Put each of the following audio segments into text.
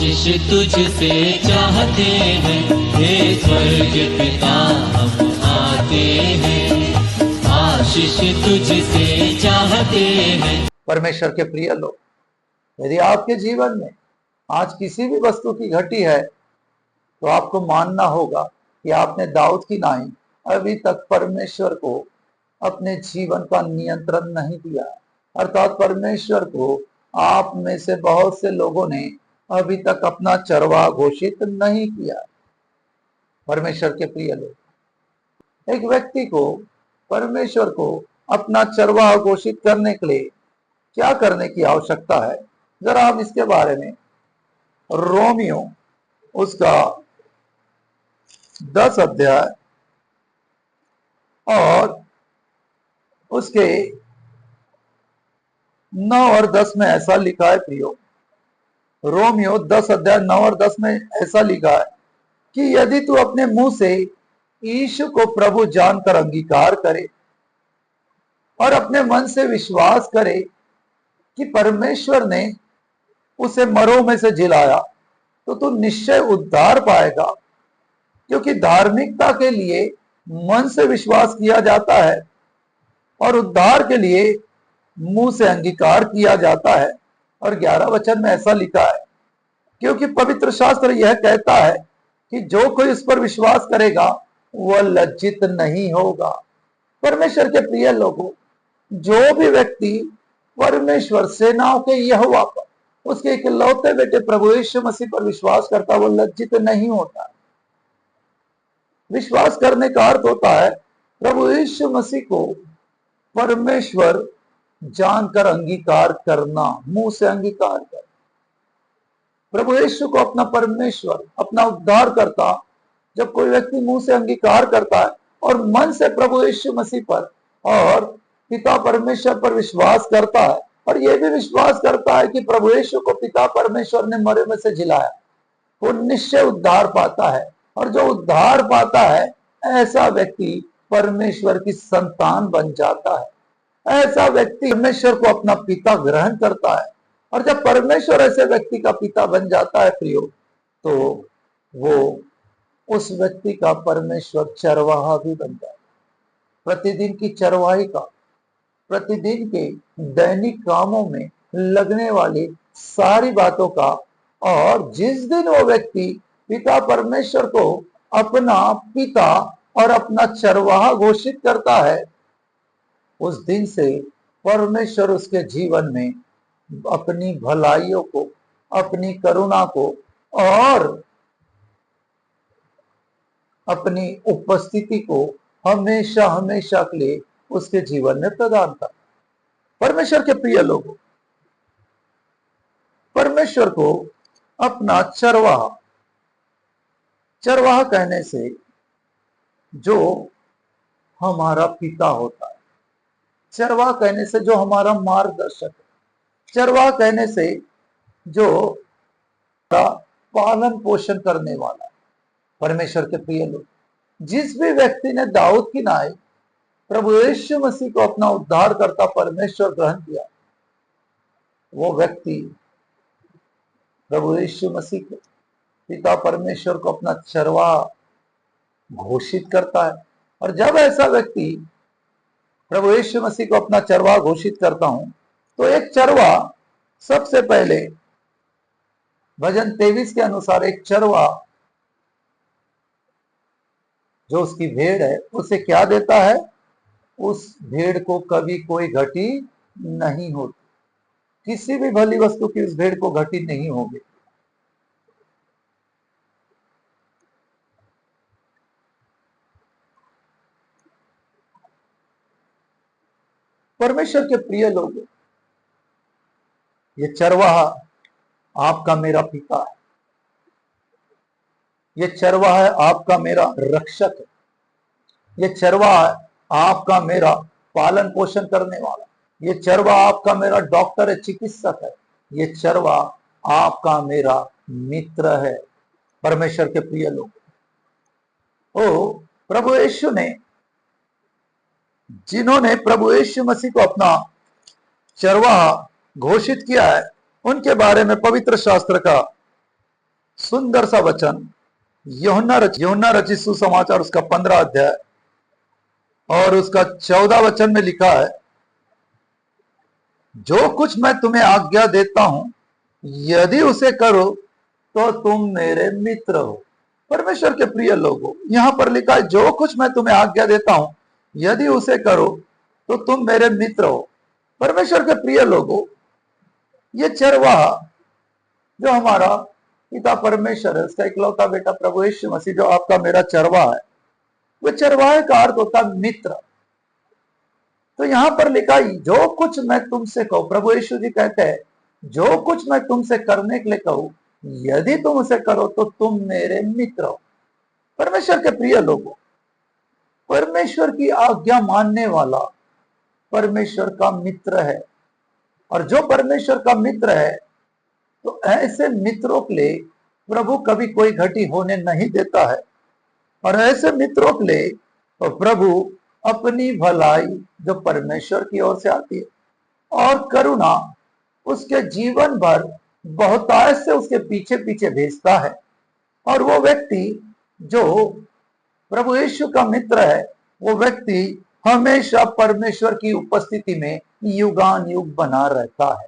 आशीष तुझसे चाहते हैं, हे स्वर्ग पिता हम आते हैं, आशीष तुझसे चाहते हैं। परमेश्वर के प्रिय लोग, यदि आपके जीवन में आज किसी भी वस्तु की घटी है तो आपको मानना होगा कि आपने दाऊद की नाई अभी तक परमेश्वर को अपने जीवन का नियंत्रण नहीं दिया। अर्थात परमेश्वर को आप में से बहुत से लोगों ने अभी तक अपना चरवाहा घोषित नहीं किया। परमेश्वर के प्रिय लोग, एक व्यक्ति को परमेश्वर को अपना चरवाहा घोषित करने के लिए क्या करने की आवश्यकता है, जरा हम इसके बारे में रोमियो उसका 10 अध्याय और उसके 9 और 10 में ऐसा लिखा है। प्रियो, रोमियो 10 अध्याय 9 और 10 में ऐसा लिखा है कि यदि तू अपने मुंह से यीशु को प्रभु जानकर अंगीकार करे और अपने मन से विश्वास करे कि परमेश्वर ने उसे मरों में से जिलाया, तो तू निश्चय उद्धार पाएगा। क्योंकि धार्मिकता के लिए मन से विश्वास किया जाता है और उद्धार के लिए मुंह से अंगीकार किया जाता है। और 11 वचन में ऐसा लिखा है, क्योंकि पवित्र शास्त्र यह कहता है कि जो कोई उस पर विश्वास करेगा वह लज्जित नहीं होगा। परमेश्वर के प्रिय लोगों, जो भी व्यक्ति परमेश्वर सेनाओं के यहोवा पर, उसके इकलौते बेटे प्रभु यीशु मसीह पर विश्वास करता, वो लज्जित नहीं होता। विश्वास करने का अर्थ होता है प्रभु यीशु मसीह को परमेश्वर जानकर अंगीकार करना, मुंह से अंगीकार कर प्रभु यीशु को अपना परमेश्वर, अपना उद्धार करता। जब कोई व्यक्ति मुंह से अंगीकार करता है और मन से प्रभु यीशु मसीह पर और पिता परमेश्वर पर विश्वास करता है और यह भी विश्वास करता है कि प्रभु यीशु को पिता परमेश्वर ने मरे में से जिलाया, वो निश्चय उद्धार पाता है। और जो उद्धार पाता है, ऐसा व्यक्ति परमेश्वर की संतान बन जाता है। ऐसा व्यक्ति परमेश्वर को अपना पिता ग्रहण करता है। और जब परमेश्वर ऐसे व्यक्ति का पिता बन जाता है प्रियो, तो वो उस व्यक्ति का परमेश्वर चरवाहा भी बन जाता है। प्रतिदिन की चरवाही का, प्रतिदिन के दैनिक कामों में लगने वाली सारी बातों का, और जिस दिन वो व्यक्ति पिता परमेश्वर को अपना पिता और अपना चरवाहा घोषित करता है, उस दिन से परमेश्वर उसके जीवन में अपनी भलाइयों को, अपनी करुणा को और अपनी उपस्थिति को हमेशा हमेशा के लिए उसके जीवन में प्रदान करता। परमेश्वर के प्रिय लोगों, परमेश्वर को अपना चरवाहा, चरवाहा कहने से जो हमारा पिता होता है, चरवाहा कहने से जो हमारा मार्गदर्शक है, चरवाहा कहने से जो पालन पोषण करने वाला है। परमेश्वर के प्रिय लोग, जिस भी व्यक्ति ने दाऊद की नाई प्रभु यीशु मसीह को अपना उद्धार करता परमेश्वर ग्रहण किया, वो व्यक्ति प्रभु यीशु मसीह को, पिता परमेश्वर को अपना चरवाहा घोषित करता है। और जब ऐसा व्यक्ति प्रभु यीशु मसीह को अपना चरवाहा घोषित करता हूं, तो एक चरवाहा सबसे पहले भजन 23 के अनुसार एक चरवाहा जो उसकी भेड़ है उसे क्या देता है? उस भेड़ को कभी कोई घटी नहीं होती, किसी भी भली वस्तु की उस भेड़ को घटी नहीं होगी। परमेश्वर के प्रिय लोगों, ये चरवाहा आपका मेरा पिता है, ये चरवाहा है आपका मेरा रक्षक है, ये चरवाहा है आपका मेरा पालन पोषण करने वाला, ये चरवाहा आपका मेरा डॉक्टर है, चिकित्सक है, ये चरवाहा आपका मेरा मित्र है। परमेश्वर के प्रिय लोग, ओ प्रभु यीशु ने, जिन्होंने प्रभु यीशु मसीह को अपना चरवाहा घोषित किया है, उनके बारे में पवित्र शास्त्र का सुंदर सा वचन यूहन्ना रचित सुसमाचार उसका 15 अध्याय और उसका 14 वचन में लिखा है, जो कुछ मैं तुम्हें आज्ञा देता हूं यदि उसे करो तो तुम मेरे मित्र हो। परमेश्वर के प्रिय लोगों, यहां पर लिखा है, जो कुछ मैं तुम्हें आज्ञा देता हूं यदि उसे करो तो तुम मेरे मित्र हो। परमेश्वर के प्रिय लोगों, ये चरवाहा जो हमारा पिता परमेश्वर है, उसका इकलौता बेटा प्रभु यीशु मसीह जो आपका मेरा चरवाहा है, वो चरवाहे का अर्थ होता मित्र। तो यहां पर लिखा है, जो कुछ मैं तुमसे कहूं, प्रभु यीशु जी कहते हैं, जो कुछ मैं तुमसे करने के लिए कहूं यदि तुम उसे करो तो तुम मेरे मित्र हो। परमेश्वर के प्रिय लोगों, परमेश्वर की आज्ञा मानने वाला परमेश्वर का मित्र है। और जो परमेश्वर का मित्र है, तो ऐसे मित्रों के लिए प्रभु कभी कोई घटी होने नहीं देता है। और ऐसे मित्रों के लिए तो प्रभु अपनी भलाई जो परमेश्वर की ओर से आती है और करुणा उसके जीवन भर बहुतायत से उसके पीछे पीछे भेजता है। और वो व्यक्ति जो प्रभु यीशु का मित्र है, वो व्यक्ति हमेशा परमेश्वर की उपस्थिति में युगान युग बना रहता है।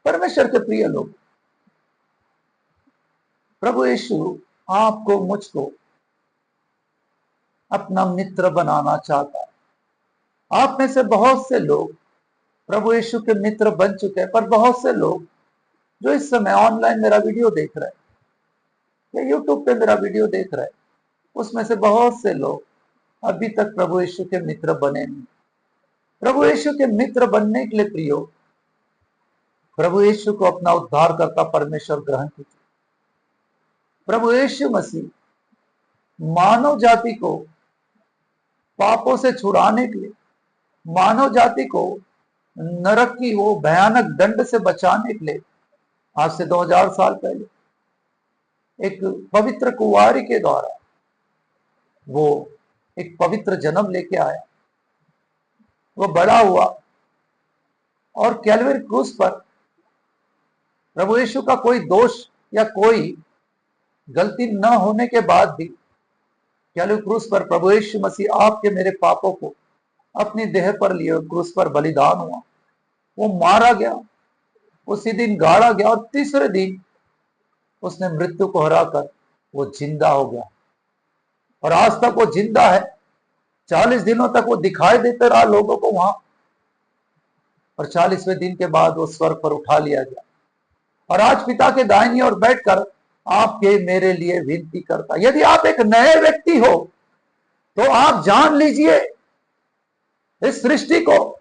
परमेश्वर के प्रिय लोग, प्रभु यीशु आपको मुझको अपना मित्र बनाना चाहता है। आप में से बहुत से लोग प्रभु यीशु के मित्र बन चुके हैं, पर बहुत से लोग जो इस समय ऑनलाइन मेरा वीडियो देख रहे हैं या यूट्यूब पे मेरा वीडियो देख रहे हैं, उसमें से बहुत से लोग अभी तक प्रभु यीशु के मित्र बने नहीं। प्रभु यीशु के मित्र बनने के लिए प्रियो, प्रभु यीशु को अपना उद्धार करता परमेश्वर ग्रहण कीजिए। प्रभु यीशु मसीह मानव जाति को पापों से छुड़ाने के लिए, मानव जाति को नरक की वो भयानक दंड से बचाने के लिए आज से 2000 साल पहले एक पवित्र कुंवारी के द्वारा वो एक पवित्र जन्म लेके आया। वो बड़ा हुआ और कैलवरी क्रूस पर प्रभु यीशु का कोई दोष या कोई गलती न होने के बाद भी कैलवरी क्रूस पर प्रभु यीशु मसीह आपके मेरे पापों को अपनी देह पर लिए क्रूस पर बलिदान हुआ। वो मारा गया, उसी दिन गाड़ा गया और तीसरे दिन उसने मृत्यु को हराकर वो जिंदा हो गया। और आज तक वो जिंदा है। 40 दिनों तक वो दिखाई देते रहा लोगों को वहां, और 40वें दिन के बाद वो स्वर्ग पर उठा लिया गया और आज पिता के दाहिनी ओर बैठकर आपके मेरे लिए विनती करता। यदि आप एक नए व्यक्ति हो तो आप जान लीजिए, इस सृष्टि को,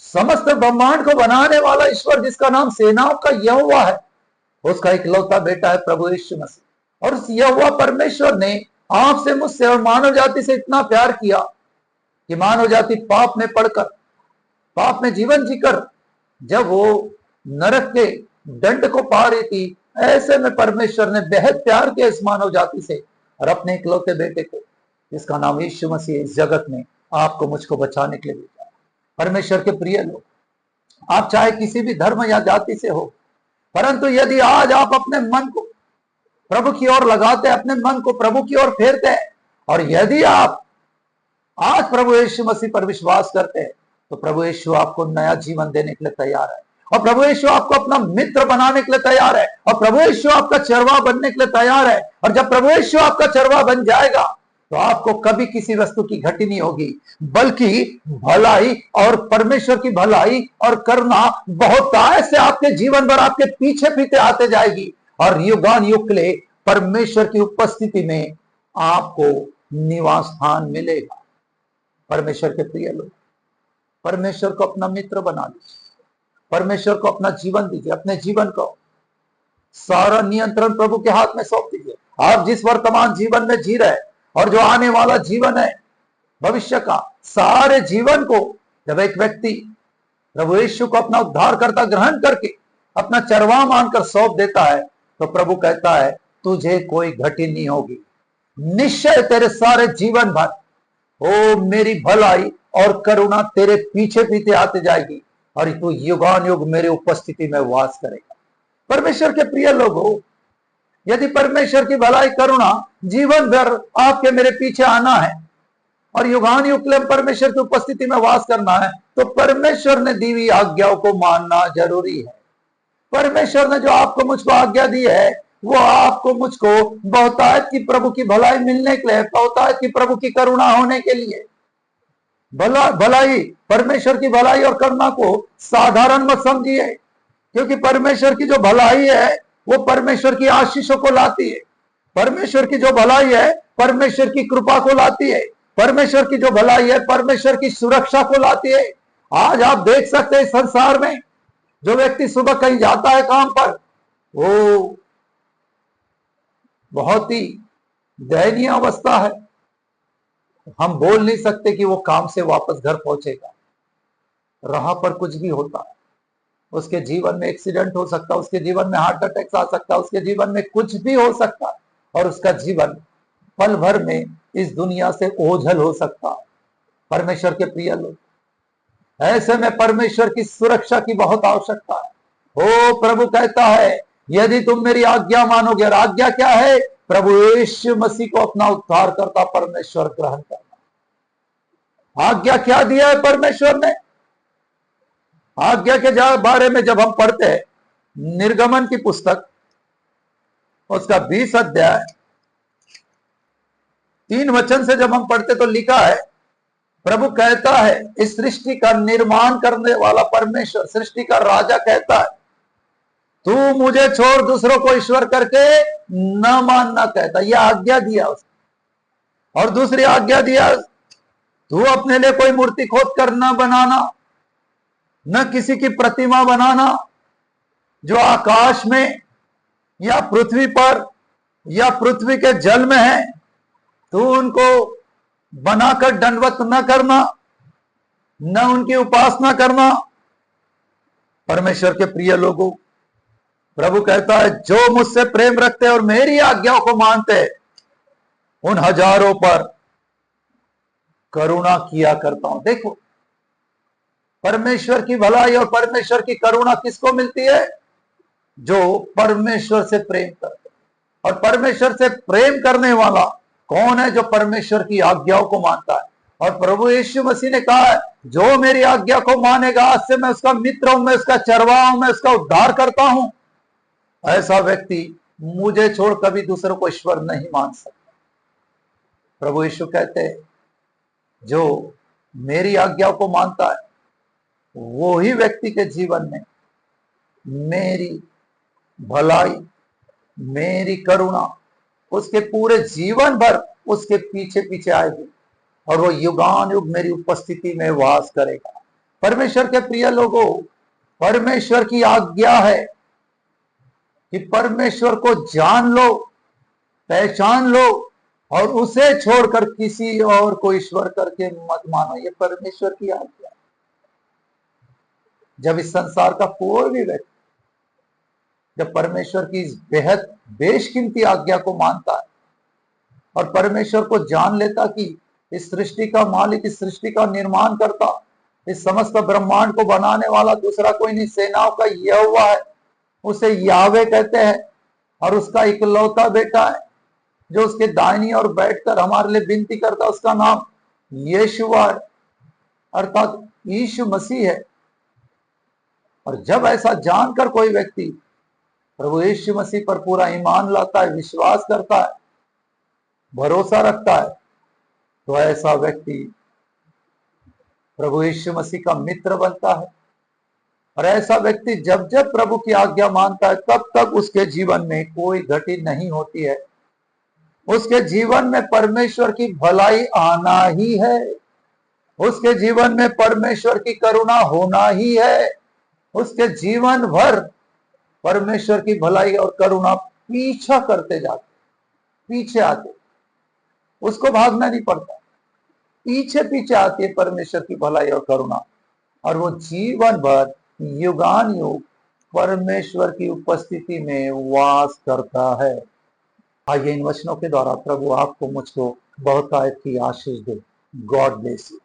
समस्त ब्रह्मांड को बनाने वाला ईश्वर जिसका नाम सेनाओं का यहोवा है, उसका इकलौता बेटा है प्रभु यीशु मसीह। और उस यहोवा परमेश्वर ने आपसे, मुझसे और मानव जाति से इतना प्यार किया कि मानव जाति पाप में पड़कर, पाप में जीवन जीकर जब वो नरक के दंड को पा रही थी, ऐसे में परमेश्वर ने बेहद प्यार किया इस मानव जाति से और अपने इकलौते बेटे को, जिसका नाम यीशु मसीह, इस जगत में आपको मुझको बचाने के लिए भेजा। परमेश्वर के प्रिय लोग, आप चाहे किसी भी धर्म या जाति से हो, परंतु यदि आज आप अपने मन को प्रभु की ओर लगाते हैं, अपने मन को प्रभु की ओर फेरते हैं, और यदि आप आज प्रभु यीशु मसीह पर विश्वास करते हैं, तो प्रभु यीशु आपको नया जीवन देने के लिए तैयार है और प्रभु यीशु आपको अपना मित्र बनाने के लिए तैयार है और प्रभु यीशु आपका चरवाहा बनने के लिए तैयार है। और जब प्रभु यीशु आपका चरवाहा बन जाएगा तो आपको कभी किसी वस्तु की घटी नहीं होगी, बल्कि भलाई और परमेश्वर की भलाई और करुणा बहुतायत से आपके जीवन भर आपके पीछे पीछे आते जाएगी और युगान युग के लिए परमेश्वर की उपस्थिति में आपको निवास स्थान मिलेगा। परमेश्वर के प्रिय लोग, परमेश्वर को अपना मित्र बना लीजिए, परमेश्वर को अपना जीवन दीजिए, अपने जीवन को सारा नियंत्रण प्रभु के हाथ में सौंप दीजिए। आप जिस वर्तमान जीवन में जी रहे हैं और जो आने वाला जीवन है, भविष्य का सारे जीवन को जब एक व्यक्ति प्रभु यीशु को अपना उद्धारकर्ता ग्रहण करके अपना चरवाहा मानकर सौंप देता है, तो प्रभु कहता है, तुझे कोई घटी नहीं होगी, निश्चय तेरे सारे जीवन भर ओ मेरी भलाई और करुणा तेरे पीछे पीछे आते जाएगी और तू युगान युग मेरे उपस्थिति में वास करेगा। परमेश्वर के प्रिय लोगों, यदि परमेश्वर की भलाई करुणा जीवन भर आपके मेरे पीछे आना है और युगानुयुग के लिए परमेश्वर की उपस्थिति में वास करना है, तो परमेश्वर ने दी हुई आज्ञाओं को मानना जरूरी है। परमेश्वर ने जो आपको मुझको आज्ञा दी है, वो आपको मुझको बहुतायत की प्रभु की भलाई मिलने के लिए, बहुतायत की प्रभु की करुणा होने के लिए। भलाई, परमेश्वर की भलाई और करुणा को साधारण मत समझिए, क्योंकि परमेश्वर की जो भलाई है वो परमेश्वर की आशीषों को लाती है। परमेश्वर की जो भलाई है परमेश्वर की कृपा को लाती है। परमेश्वर की जो भलाई है परमेश्वर की सुरक्षा को लाती है। आज आप देख सकते हैं संसार में जो व्यक्ति सुबह कहीं जाता है काम पर, वो बहुत ही दयनीय अवस्था है। हम बोल नहीं सकते कि वो काम से वापस घर पहुंचेगा। राह पर कुछ भी होता है, उसके जीवन में एक्सीडेंट हो सकता है, उसके जीवन में हार्ट अटैक आ सकता है, उसके जीवन में कुछ भी हो सकता है और उसका जीवन पल भर में इस दुनिया से ओझल हो सकता है। परमेश्वर के प्रिय लोग, ऐसे में परमेश्वर की सुरक्षा की बहुत आवश्यकता है। ओ प्रभु कहता है, यदि तुम मेरी आज्ञा मानोगे, और आज्ञा क्या है? प्रभु यीशु मसीह को अपना उद्धार करता परमेश्वर ग्रहण करना। आज्ञा क्या दिया है परमेश्वर ने? आज्ञा के बारे में जब हम पढ़ते हैं निर्गमन की पुस्तक, उसका 20 अध्याय 3 वचन से जब हम पढ़ते तो लिखा है, प्रभु कहता है, इस सृष्टि का निर्माण करने वाला परमेश्वर, सृष्टि का राजा कहता है, तू मुझे छोड़ दूसरों को ईश्वर करके न मानना कहता। यह आज्ञा दिया उसने। और दूसरी आज्ञा दिया, तू अपने लिए कोई मूर्ति खोद कर न बनाना, न किसी की प्रतिमा बनाना जो आकाश में या पृथ्वी पर या पृथ्वी के जल में है। तू उनको बनाकर दंडवत न करना, न उनकी उपासना करना। परमेश्वर के प्रिय लोगों, प्रभु कहता है, जो मुझसे प्रेम रखते हैं और मेरी आज्ञाओं को मानते हैं, उन हजारों पर करुणा किया करता हूं। देखो, परमेश्वर की भलाई और परमेश्वर की करुणा किसको मिलती है? जो परमेश्वर से प्रेम करते। और परमेश्वर से प्रेम करने वाला कौन है? जो परमेश्वर की आज्ञाओं को मानता है। और प्रभु यीशु मसीह ने कहा है, जो मेरी आज्ञा को मानेगा, आज से मैं उसका मित्र हूं, मैं उसका चरवाहा हूं, मैं उसका उद्धार करता हूं। ऐसा व्यक्ति मुझे छोड़ कभी दूसरों को ईश्वर नहीं मान सकता। प्रभु यीशु कहते हैं, जो मेरी आज्ञाओं को मानता है, वो ही व्यक्ति के जीवन में मेरी भलाई, मेरी करुणा उसके पूरे जीवन भर उसके पीछे पीछे आएगी और वो युगानुयुग मेरी उपस्थिति में वास करेगा। परमेश्वर के प्रिय लोगों, परमेश्वर की आज्ञा है कि परमेश्वर को जान लो, पहचान लो और उसे छोड़कर किसी और को ईश्वर करके मत मानो। ये परमेश्वर की आज्ञा। जब इस संसार का कोई भी व्यक्ति जब परमेश्वर की इस बेहद बेशकीमती आज्ञा को मानता है और परमेश्वर को जान लेता कि इस सृष्टि का मालिक, इस सृष्टि का निर्माण करता, इस समस्त ब्रह्मांड को बनाने वाला दूसरा कोई नहीं, सेनाओं का यहोवा है, उसे यावे कहते हैं, और उसका इकलौता बेटा है जो उसके दाहिनी और बैठकर हमारे लिए विनती करता, उसका नाम यीशुआ अर्थात यीशु मसीह है। और जब ऐसा जानकर कोई व्यक्ति प्रभु यीशु मसीह पर पूरा ईमान लाता है, विश्वास करता है, भरोसा रखता है, तो ऐसा व्यक्ति प्रभु यीशु मसीह का मित्र बनता है। और ऐसा व्यक्ति जब जब प्रभु की आज्ञा मानता है, तब तक उसके जीवन में कोई घटी नहीं होती है। उसके जीवन में परमेश्वर की भलाई आना ही है, उसके जीवन में परमेश्वर की करुणा होना ही है। उसके जीवन भर परमेश्वर की भलाई और करुणा पीछा करते जाते, पीछे आते, उसको भागना नहीं पड़ता, पीछे पीछे आती है परमेश्वर की भलाई और करुणा, और वो जीवन भर युगानुयुग परमेश्वर की उपस्थिति में वास करता है। आइए इन वचनों के द्वारा प्रभु आपको मुझको बहुतायत की आशीष दे। God bless you.